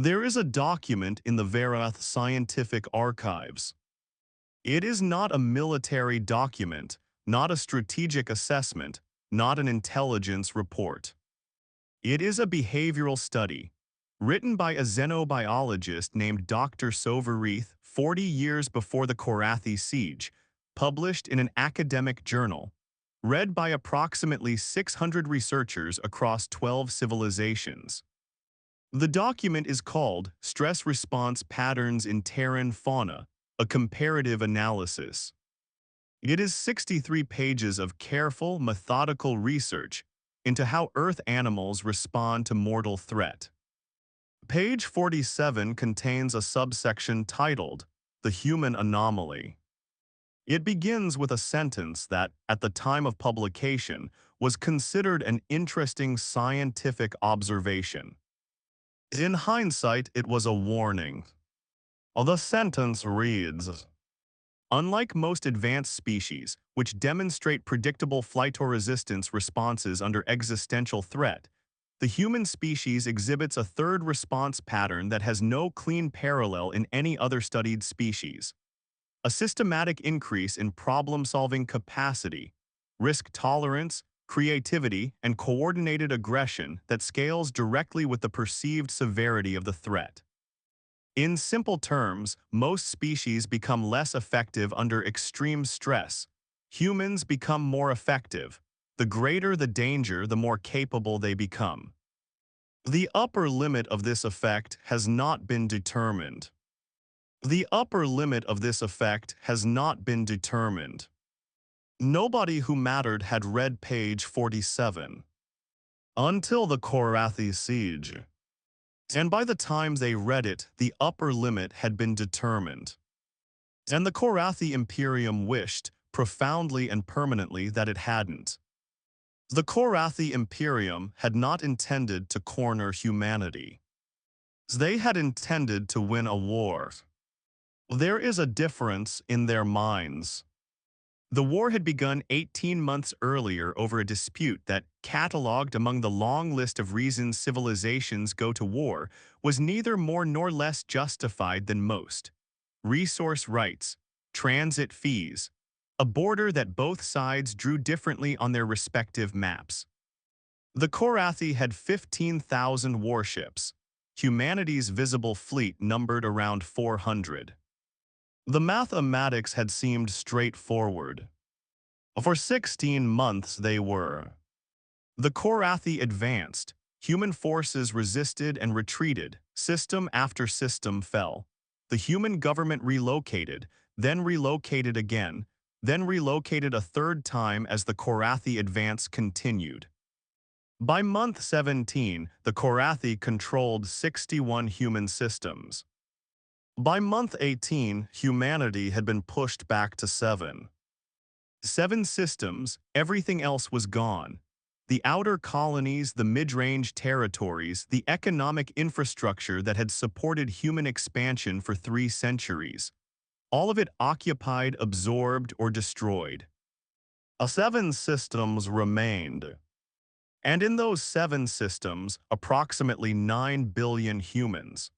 There is a document in the Sova-Reeth scientific archives. It is not a military document, not a strategic assessment, not an intelligence report. It is a behavioral study, written by a xenobiologist named Dr. Sova-Reeth 40 years before the Korathi siege, published in an academic journal, read by approximately 600 researchers across 12 civilizations. The document is called Stress Response Patterns in Terran Fauna, a Comparative Analysis. It is 63 pages of careful, methodical research into how Earth animals respond to mortal threat. Page 47 contains a subsection titled The Human Anomaly. It begins with a sentence that, at the time of publication, was considered an interesting scientific observation. In hindsight, it was a warning. The sentence reads, "Unlike most advanced species, which demonstrate predictable flight-resistance responses under existential threat, the human species exhibits a third response pattern that has no clean parallel in any other studied species. A systematic increase in problem-solving capacity, risk tolerance, creativity, and coordinated aggression that scales directly with the perceived severity of the threat. In simple terms, most species become less effective under extreme stress. Humans become more effective. The greater the danger, the more capable they become. The upper limit of this effect has not been determined. The upper limit of this effect has not been determined." Nobody who mattered had read page 47. Until the Korathi siege. And by the time they read it, the upper limit had been determined. And the Korathi Imperium wished, profoundly and permanently, that it hadn't. The Korathi Imperium had not intended to corner humanity. They had intended to win a war. There is a difference in their minds. The war had begun 18 months earlier over a dispute that, catalogued among the long list of reasons civilizations go to war, was neither more nor less justified than most. Resource rights, transit fees, a border that both sides drew differently on their respective maps. The Korathi had 15,000 warships. Humanity's visible fleet numbered around 400. The mathematics had seemed straightforward. For 16 months they were. The Korathi advanced, human forces resisted and retreated, system after system fell. The human government relocated, then relocated again, then relocated a third time as the Korathi advance continued. By month 17, the Korathi controlled 61 human systems. By month 18, humanity had been pushed back to 7. 7 systems, everything else was gone. The outer colonies, the mid-range territories, the economic infrastructure that had supported human expansion for 3 centuries. All of it occupied, absorbed, or destroyed. 7 systems remained. And in those 7 systems, approximately 9 billion humans.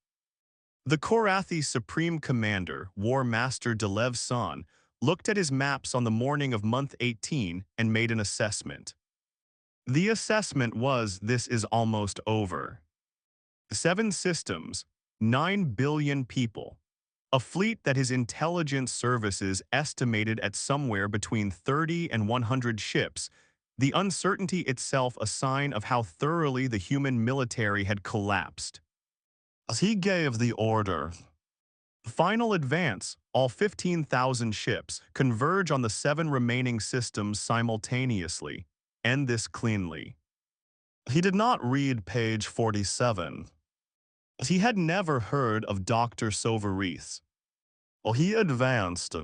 The Korathi Supreme Commander, War Master Delev San, looked at his maps on the morning of month 18 and made an assessment. The assessment was, this is almost over. 7 systems, 9 billion people. A fleet that his intelligence services estimated at somewhere between 30 and 100 ships, the uncertainty itself a sign of how thoroughly the human military had collapsed. As he gave the order, "Final advance, all 15,000 ships, converge on the 7 remaining systems simultaneously. End this cleanly." He did not read page 47. He had never heard of Dr. Sova-Reeth. He advanced,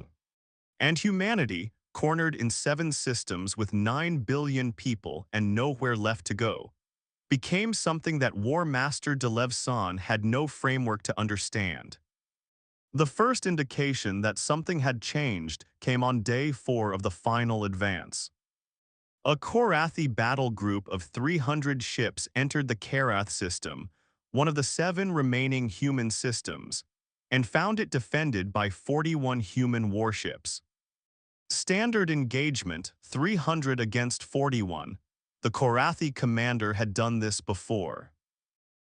and humanity, cornered in 7 systems with 9 billion people and nowhere left to go, became something that War Master Delev San had no framework to understand. The first indication that something had changed came on day 4 of the final advance. A Korathi battle group of 300 ships entered the Korath system, one of the 7 remaining human systems, and found it defended by 41 human warships. Standard engagement, 300 against 41. The Korathi commander had done this before.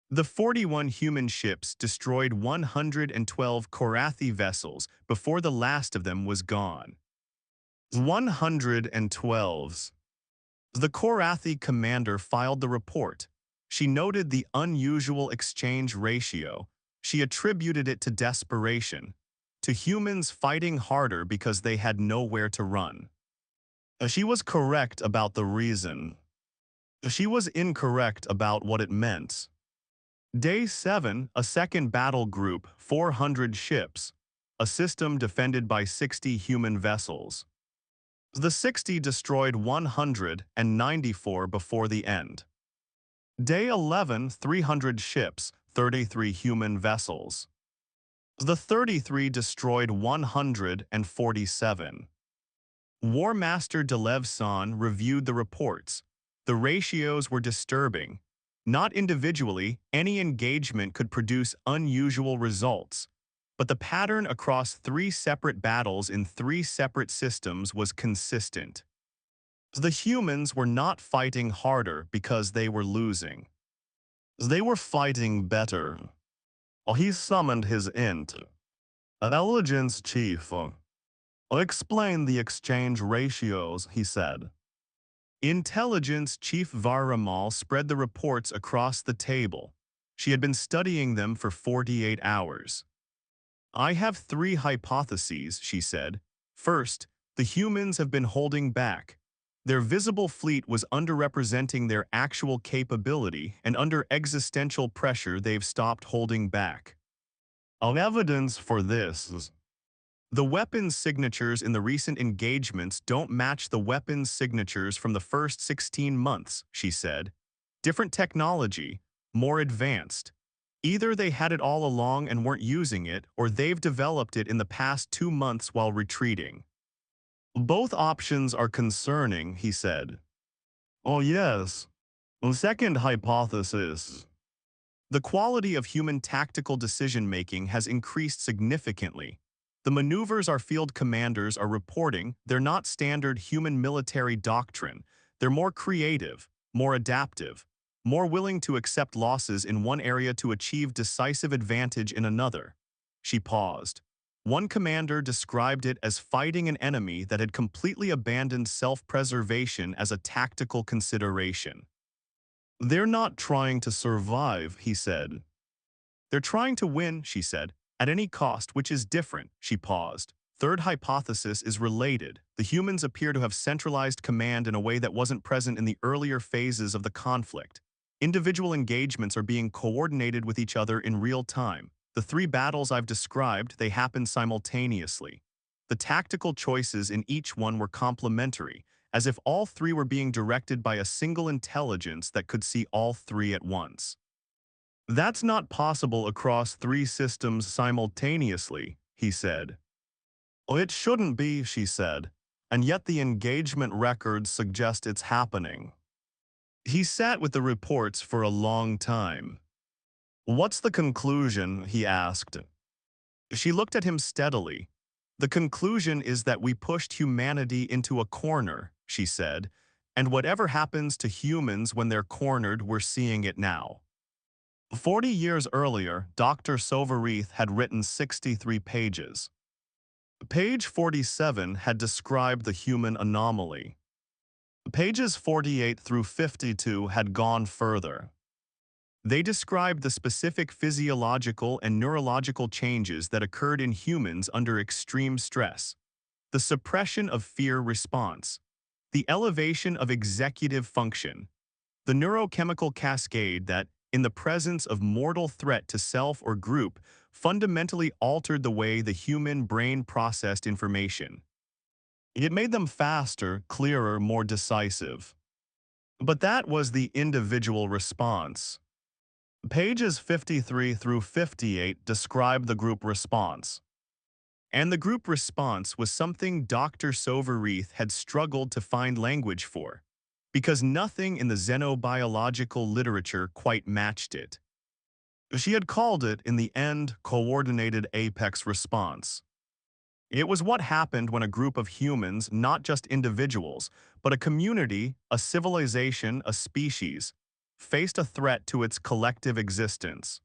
The 41 human ships destroyed 112 Korathi vessels before the last of them was gone. 112. The Korathi commander filed the report. She noted the unusual exchange ratio. She attributed it to desperation, to humans fighting harder because they had nowhere to run. She was correct about the reason. She was incorrect about what it meant. Day 7, a second battle group, 400 ships, a system defended by 60 human vessels. The 60 destroyed 194 before the end. Day 11, 300 ships, 33 human vessels. The 33 destroyed 147. War Master Delevson reviewed the reports. The ratios were disturbing. Not individually, any engagement could produce unusual results, but the pattern across 3 separate battles in 3 separate systems was consistent. The humans were not fighting harder because they were losing. They were fighting better. He summoned his intelligence chief. Explain the exchange ratios, he said. Intelligence Chief Varamal spread the reports across the table. She had been studying them for 48 hours. I have 3 hypotheses, she said. First, the humans have been holding back. Their visible fleet was underrepresenting their actual capability, and under existential pressure they've stopped holding back. Evidence for this. The weapons signatures in the recent engagements don't match the weapons signatures from the first 16 months, she said. Different technology, more advanced. Either they had it all along and weren't using it, or they've developed it in the past 2 months while retreating. Both options are concerning, he said. Oh yes. Second hypothesis. The quality of human tactical decision-making has increased significantly. The maneuvers our field commanders are reporting, they're not standard human military doctrine. They're more creative, more adaptive, more willing to accept losses in one area to achieve decisive advantage in another. She paused. One commander described it as fighting an enemy that had completely abandoned self-preservation as a tactical consideration. They're not trying to survive, he said. They're trying to win, she said. At any cost, which is different, she paused. Third hypothesis is related. The humans appear to have centralized command in a way that wasn't present in the earlier phases of the conflict. Individual engagements are being coordinated with each other in real time. The 3 battles I've described, they happened simultaneously. The tactical choices in each one were complementary, as if all 3 were being directed by a single intelligence that could see all 3 at once. That's not possible across 3 systems simultaneously, he said. It shouldn't be, she said, and yet the engagement records suggest it's happening. He sat with the reports for a long time. What's the conclusion, he asked. She looked at him steadily. The conclusion is that we pushed humanity into a corner, she said, and whatever happens to humans when they're cornered, we're seeing it now. 40 years earlier, Dr. Sova-Reeth had written 63 pages. Page 47 had described the human anomaly. Pages 48 through 52 had gone further. They described the specific physiological and neurological changes that occurred in humans under extreme stress, the suppression of fear response, the elevation of executive function, the neurochemical cascade that, in the presence of mortal threat to self or group, fundamentally altered the way the human brain processed information. It made them faster, clearer, more decisive. But that was the individual response. Pages 53 through 58 describe the group response. And the group response was something Dr. Sova-Reeth had struggled to find language for, because nothing in the xenobiological literature quite matched it. She had called it, in the end, coordinated apex response. It was what happened when a group of humans, not just individuals, but a community, a civilization, a species, faced a threat to its collective existence.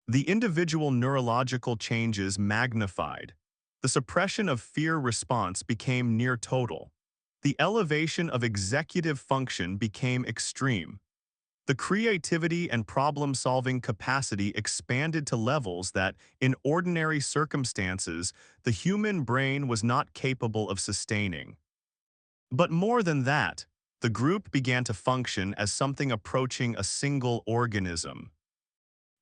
The individual neurological changes magnified. The suppression of fear response became near total. The elevation of executive function became extreme. The creativity and problem-solving capacity expanded to levels that, in ordinary circumstances, the human brain was not capable of sustaining. But more than that, the group began to function as something approaching a single organism.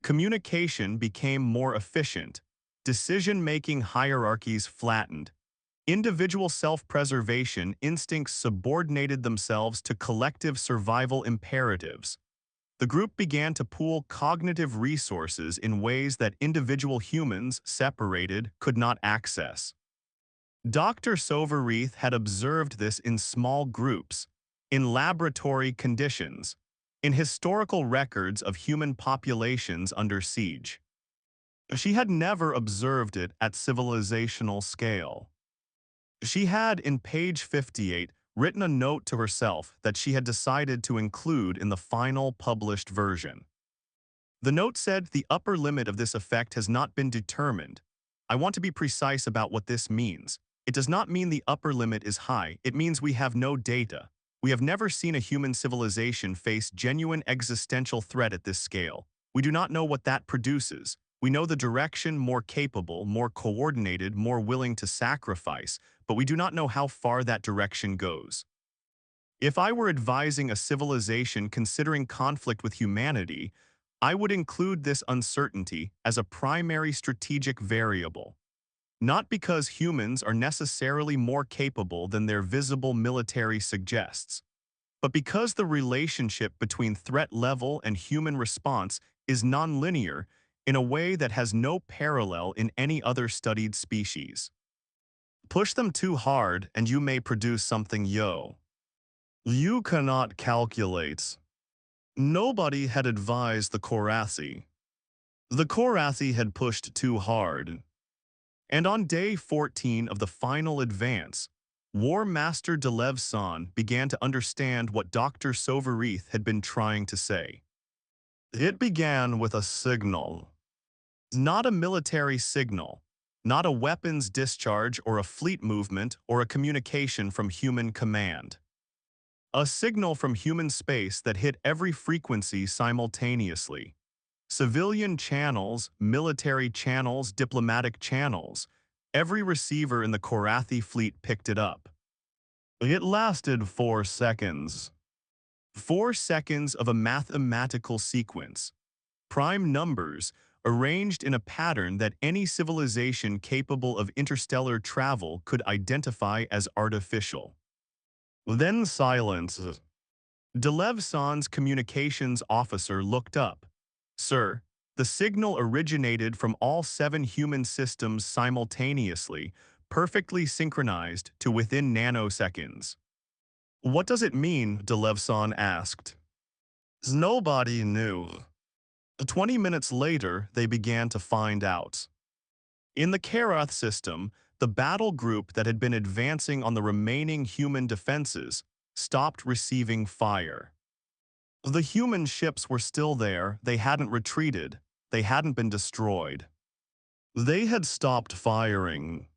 Communication became more efficient, decision-making hierarchies flattened, individual self-preservation instincts subordinated themselves to collective survival imperatives. The group began to pool cognitive resources in ways that individual humans, separated, could not access. Dr. Sova-Reeth had observed this in small groups, in laboratory conditions, in historical records of human populations under siege. She had never observed it at civilizational scale. She had, in page 58, written a note to herself that she had decided to include in the final published version. The note said, "The upper limit of this effect has not been determined. I want to be precise about what this means. It does not mean the upper limit is high, it means we have no data. We have never seen a human civilization face genuine existential threat at this scale. We do not know what that produces. We know the direction, more capable, more coordinated, more willing to sacrifice, but we do not know how far that direction goes. If I were advising a civilization considering conflict with humanity, I would include this uncertainty as a primary strategic variable. Not because humans are necessarily more capable than their visible military suggests, but because the relationship between threat level and human response is nonlinear in a way that has no parallel in any other studied species. Push them too hard and you may produce something you cannot calculate. Nobody had advised the Korathi. The Korathi had pushed too hard. And on day 14 of the final advance, War Master Delev-san began to understand what Dr. Sova-Reeth had been trying to say. It began with a signal. Not a military signal, not a weapons discharge or a fleet movement or a communication from human command. A signal from human space that hit every frequency simultaneously. Civilian channels, military channels, diplomatic channels. Every receiver in the Korathi fleet picked it up. It lasted 4 seconds. 4 seconds of a mathematical sequence. Prime numbers, arranged in a pattern that any civilization capable of interstellar travel could identify as artificial. Then silence. Delev-san's communications officer looked up. "Sir, the signal originated from all 7 human systems simultaneously, perfectly synchronized to within nanoseconds." "What does it mean?" Delev-san asked. Nobody knew. 20 minutes later, they began to find out. In the Korathi system, the battle group that had been advancing on the remaining human defenses stopped receiving fire. The human ships were still there, they hadn't retreated, they hadn't been destroyed. They had stopped firing.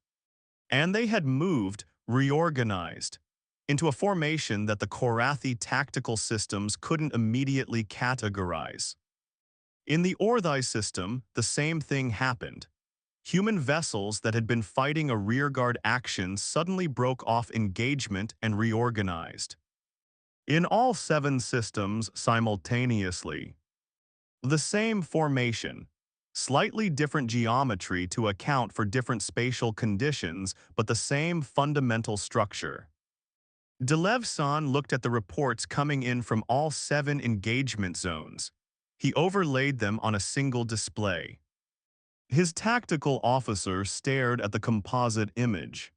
And they had moved, reorganized, into a formation that the Korathi tactical systems couldn't immediately categorize. In the Orthai system, the same thing happened. Human vessels that had been fighting a rearguard action suddenly broke off engagement and reorganized. In all 7 systems simultaneously. The same formation, slightly different geometry to account for different spatial conditions, but the same fundamental structure. Delev-san looked at the reports coming in from all 7 engagement zones. He overlaid them on a single display. His tactical officer stared at the composite image.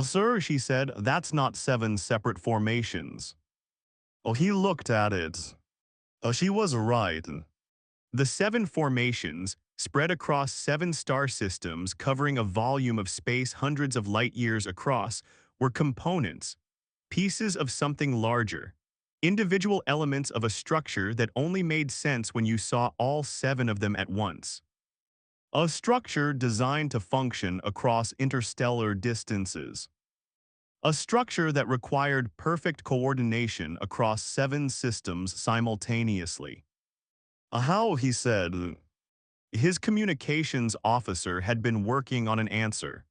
"Sir," she said, "that's not 7 separate formations." He looked at it. She was right. The 7 formations, spread across 7 star systems covering a volume of space hundreds of light years across, were components, pieces of something larger, individual elements of a structure that only made sense when you saw all 7 of them at once. A structure designed to function across interstellar distances. A structure that required perfect coordination across 7 systems simultaneously. How, he said. His communications officer had been working on an answer.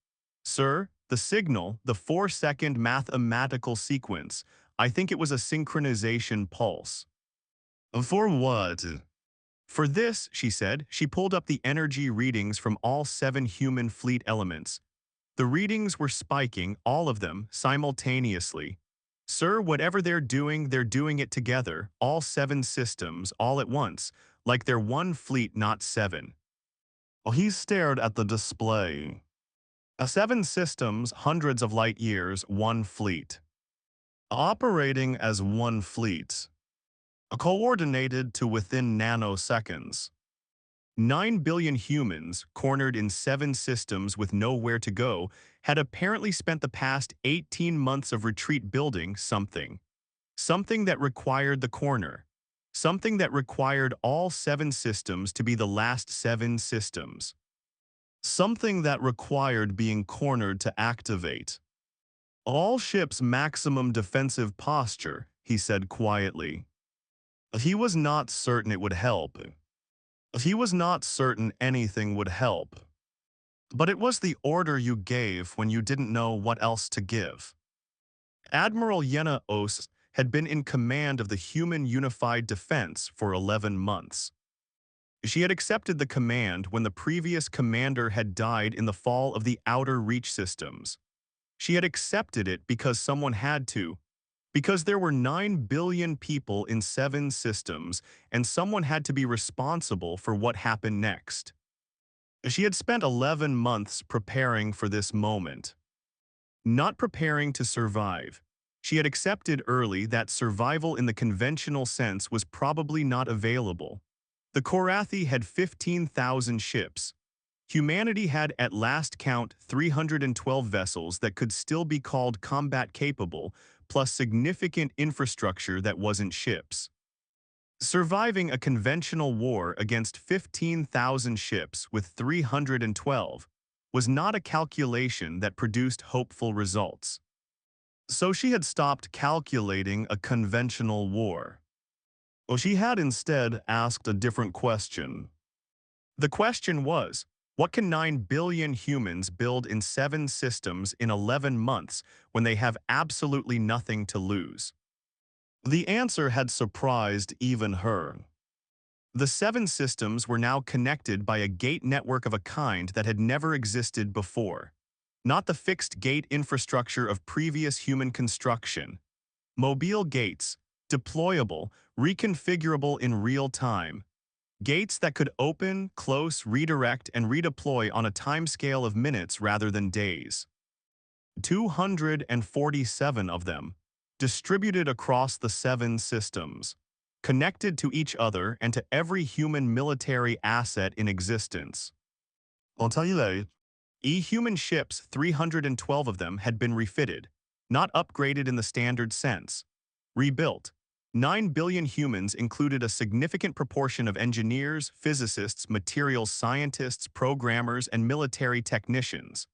Sir, the signal, the 4-second mathematical sequence, I think it was a synchronization pulse. For what? For this, she said. She pulled up the energy readings from all 7 human fleet elements. The readings were spiking, all of them, simultaneously. Sir, whatever they're doing it together, all 7 systems, all at once, like they're one fleet, not 7. He stared at the display. 7 systems, hundreds of light years, one fleet. Operating as one fleet. Coordinated to within nanoseconds. 9 billion humans, cornered in 7 systems with nowhere to go, had apparently spent the past 18 months of retreat building something. Something that required the corner. Something that required all 7 systems to be the last 7 systems. Something that required being cornered to activate. All ships' maximum defensive posture, he said quietly. He was not certain it would help. He was not certain anything would help. But it was the order you gave when you didn't know what else to give. Admiral Yenna Os had been in command of the Human Unified Defense for 11 months. She had accepted the command when the previous commander had died in the fall of the Outer Reach systems. She had accepted it because someone had to, because there were 9 billion people in 7 systems and someone had to be responsible for what happened next. She had spent 11 months preparing for this moment. Not preparing to survive. She had accepted early that survival in the conventional sense was probably not available. The Korathi had 15,000 ships. Humanity had at last count 312 vessels that could still be called combat-capable, plus significant infrastructure that wasn't ships. Surviving a conventional war against 15,000 ships with 312 was not a calculation that produced hopeful results. So she had stopped calculating a conventional war. Well, she had instead asked a different question. The question was, what can 9 billion humans build in 7 systems in 11 months when they have absolutely nothing to lose? The answer had surprised even her. The 7 systems were now connected by a gate network of a kind that had never existed before. Not the fixed gate infrastructure of previous human construction. Mobile gates, deployable, reconfigurable in real time. Gates that could open, close, redirect, and redeploy on a timescale of minutes rather than days. 247 of them, distributed across the 7 systems, connected to each other and to every human military asset in existence. I'll tell you later. Human ships, 312 of them, had been refitted, not upgraded in the standard sense. Rebuilt. 9 billion humans included a significant proportion of engineers, physicists, materials scientists, programmers, and military technicians.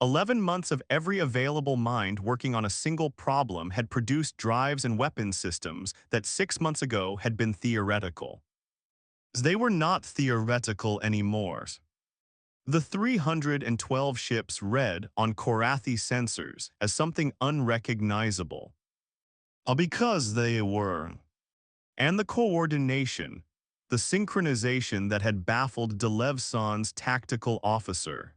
11 months of every available mind working on a single problem had produced drives and weapons systems that 6 months ago had been theoretical. They were not theoretical anymore. The 312 ships read on Korathi sensors as something unrecognizable. Because they were. And the coordination, the synchronization that had baffled Delevson's tactical officer.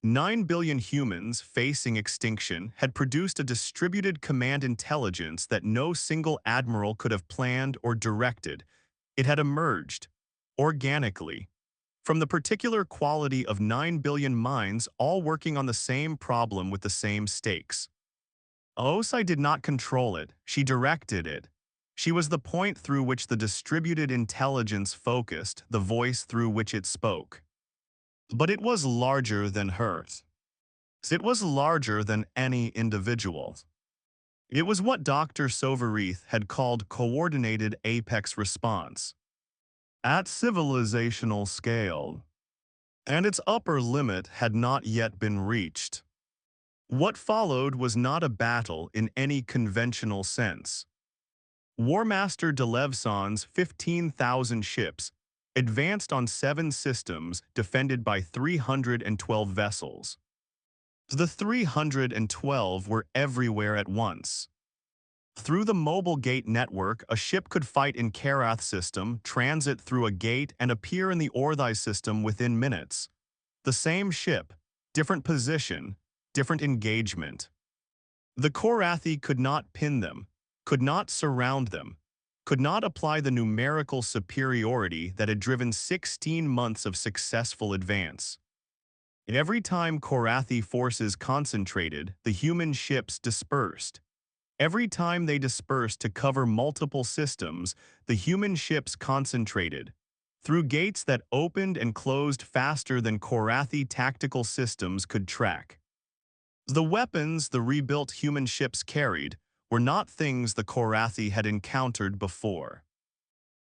9 billion humans facing extinction had produced a distributed command intelligence that no single admiral could have planned or directed. It had emerged, organically, from the particular quality of 9 billion minds all working on the same problem with the same stakes. Osai did not control it, she directed it. She was the point through which the distributed intelligence focused, the voice through which it spoke. But it was larger than hers. It was larger than any individual. It was what Dr. Sova-Reeth had called coordinated apex response. At civilizational scale. And its upper limit had not yet been reached. What followed was not a battle in any conventional sense. Warmaster Delevson's 15,000 ships advanced on 7 systems defended by 312 vessels. The 312 were everywhere at once. Through the mobile gate network, a ship could fight in Korathi system, transit through a gate, and appear in the Orthai system within minutes. The same ship, different position, different engagement. The Korathi could not pin them, could not surround them, could not apply the numerical superiority that had driven 16 months of successful advance. Every time Korathi forces concentrated, the human ships dispersed. Every time they dispersed to cover multiple systems, the human ships concentrated. Through gates that opened and closed faster than Korathi tactical systems could track. The weapons the rebuilt human ships carried were not things the Korathi had encountered before.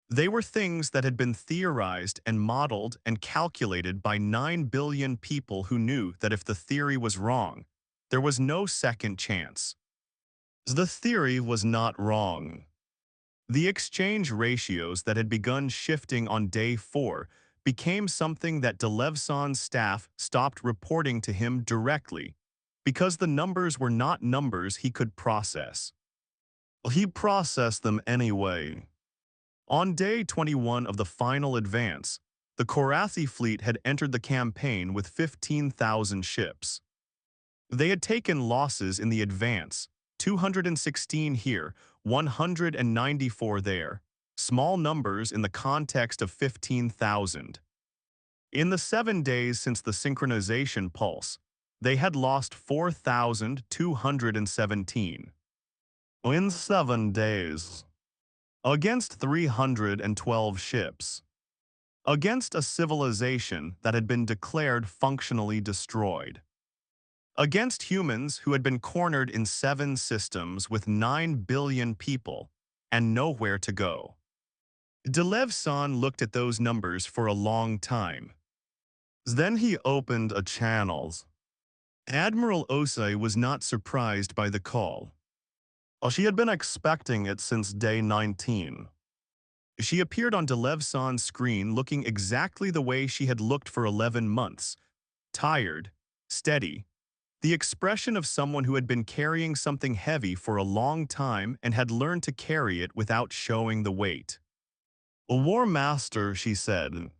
They were things that had been theorized and modeled and calculated by 9 billion people who knew that if the theory was wrong, there was no second chance. The theory was not wrong. The exchange ratios that had begun shifting on day 4 became something that Delevson's staff stopped reporting to him directly, because the numbers were not numbers he could process. He processed them anyway. On day 21 of the final advance, the Korathi fleet had entered the campaign with 15,000 ships. They had taken losses in the advance, 216 here, 194 there, small numbers in the context of 15,000. In the 7 days since the synchronization pulse, they had lost 4,217. In 7 days. Against 312 ships. Against a civilization that had been declared functionally destroyed. Against humans who had been cornered in 7 systems with 9 billion people and nowhere to go. Delevson looked at those numbers for a long time. Then he opened a channel. Admiral Osei was not surprised by the call. She had been expecting it since day 19. She appeared on Delevson's screen looking exactly the way she had looked for 11 months. Tired, steady, the expression of someone who had been carrying something heavy for a long time and had learned to carry it without showing the weight. "A war master," she said.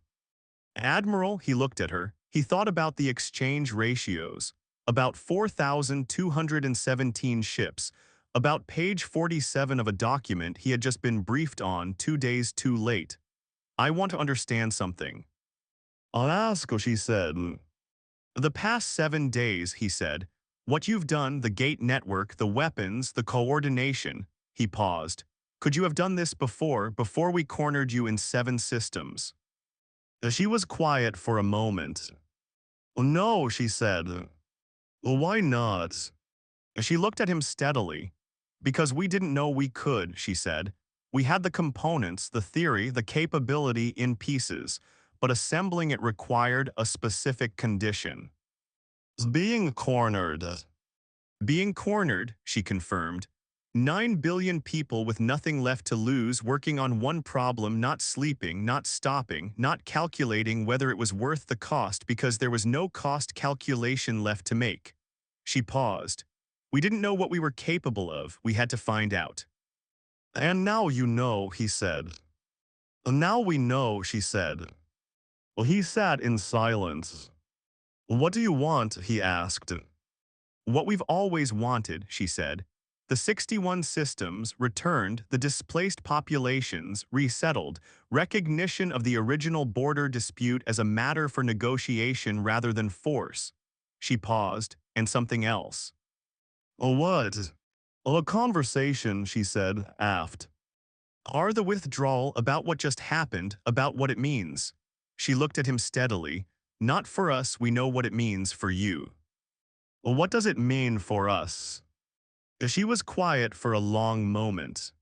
"Admiral," he looked at her. He thought about the exchange ratios, about 4,217 ships, about page 47 of a document he had just been briefed on 2 days too late. "I want to understand something." "I'll ask," she said. "The past 7 days," he said. "What you've done, the gate network, the weapons, the coordination." He paused. "Could you have done this before we cornered you in 7 systems?" She was quiet for a moment. "No," she said. "Why not?" She looked at him steadily. "Because we didn't know we could," she said. "We had the components, the theory, the capability in pieces, but assembling it required a specific condition." "Being cornered." "Being cornered," she confirmed. 9 billion people with nothing left to lose working on one problem, not sleeping, not stopping, not calculating whether it was worth the cost because there was no cost calculation left to make. She paused. "We didn't know what we were capable of, we had to find out." "And now you know," he said. "Now we know," she said. Well, he sat in silence. "What do you want?" he asked. "What we've always wanted," she said. "The 61 systems returned, the displaced populations resettled, recognition of the original border dispute as a matter for negotiation rather than force." She paused, and something else. "What?" "A conversation," she said, aft. Are the withdrawal about what just happened, about what it means? She looked at him steadily. Not for us, we know what it means for you. Well, what does it mean for us? She was quiet for a long moment.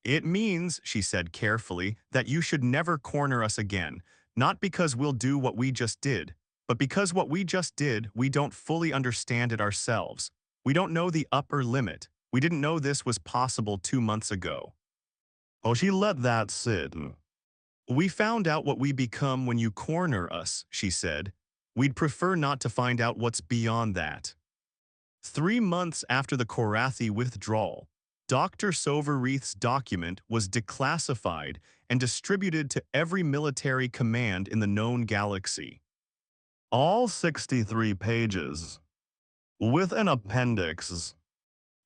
It means, she said carefully, that you should never corner us again, not because we'll do what we just did, but because what we just did, we don't fully understand it ourselves. We don't know the upper limit. We didn't know this was possible 2 months ago. Oh, she let that sit. We found out what we become when you corner us, she said. We'd prefer not to find out what's beyond that. 3 months after the Korathi withdrawal, Dr. Sova-Reeth's document was declassified and distributed to every military command in the known galaxy. All 63 pages, with an appendix.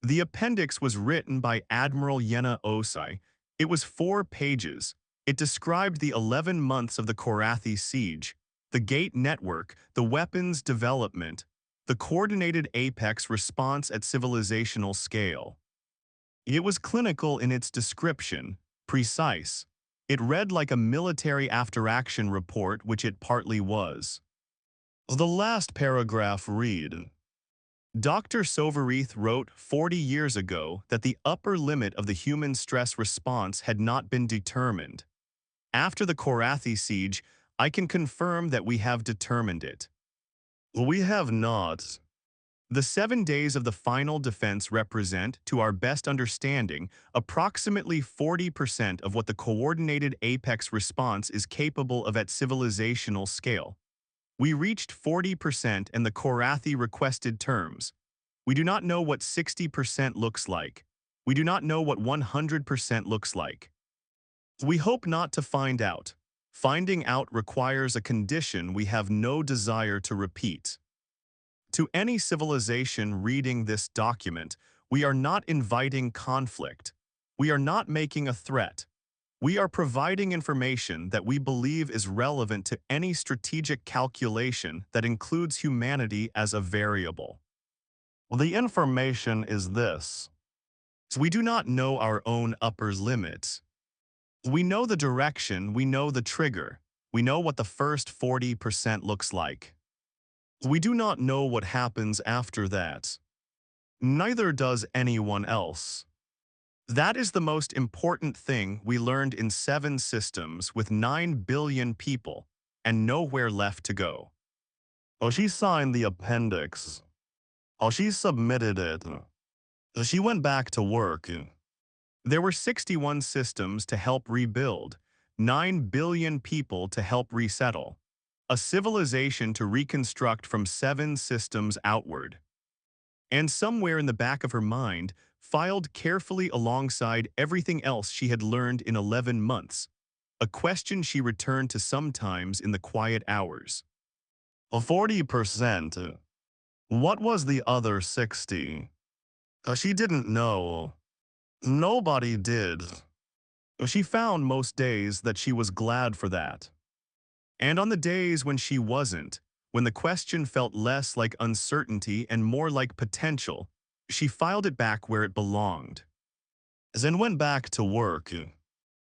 The appendix was written by Admiral Yena Osai. It was 4 pages. It described the 11 months of the Korathi siege, the gate network, the weapons development, the coordinated apex response at civilizational scale. It was clinical in its description, precise. It read like a military after-action report, which it partly was. The last paragraph read, Dr. Sova-Reeth wrote 40 years ago that the upper limit of the human stress response had not been determined. After the Korathi siege, I can confirm that we have determined it. We have not. The 7 days of the final defense represent, to our best understanding, approximately 40% of what the coordinated apex response is capable of at civilizational scale. We reached 40% and the Korathi requested terms. We do not know what 60% looks like. We do not know what 100% looks like. We hope not to find out. Finding out requires a condition we have no desire to repeat. To any civilization reading this document, we are not inviting conflict. We are not making a threat. We are providing information that we believe is relevant to any strategic calculation that includes humanity as a variable. The information is this. We do not know our own upper limits. We know the direction, we know the trigger. We know what the first 40% looks like. We do not know what happens after that. Neither does anyone else. That is the most important thing we learned in 7 systems with 9 billion people and nowhere left to go. Oh, she signed the appendix. Oh, she submitted it. She went back to work. There were 61 systems to help rebuild, 9 billion people to help resettle, a civilization to reconstruct from 7 systems outward. And somewhere in the back of her mind, filed carefully alongside everything else she had learned in 11 months, a question she returned to sometimes in the quiet hours. 40%. What was the other 60? She didn't know. Nobody did. She found most days that she was glad for that. And on the days when she wasn't, when the question felt less like uncertainty and more like potential, she filed it back where it belonged. Then went back to work.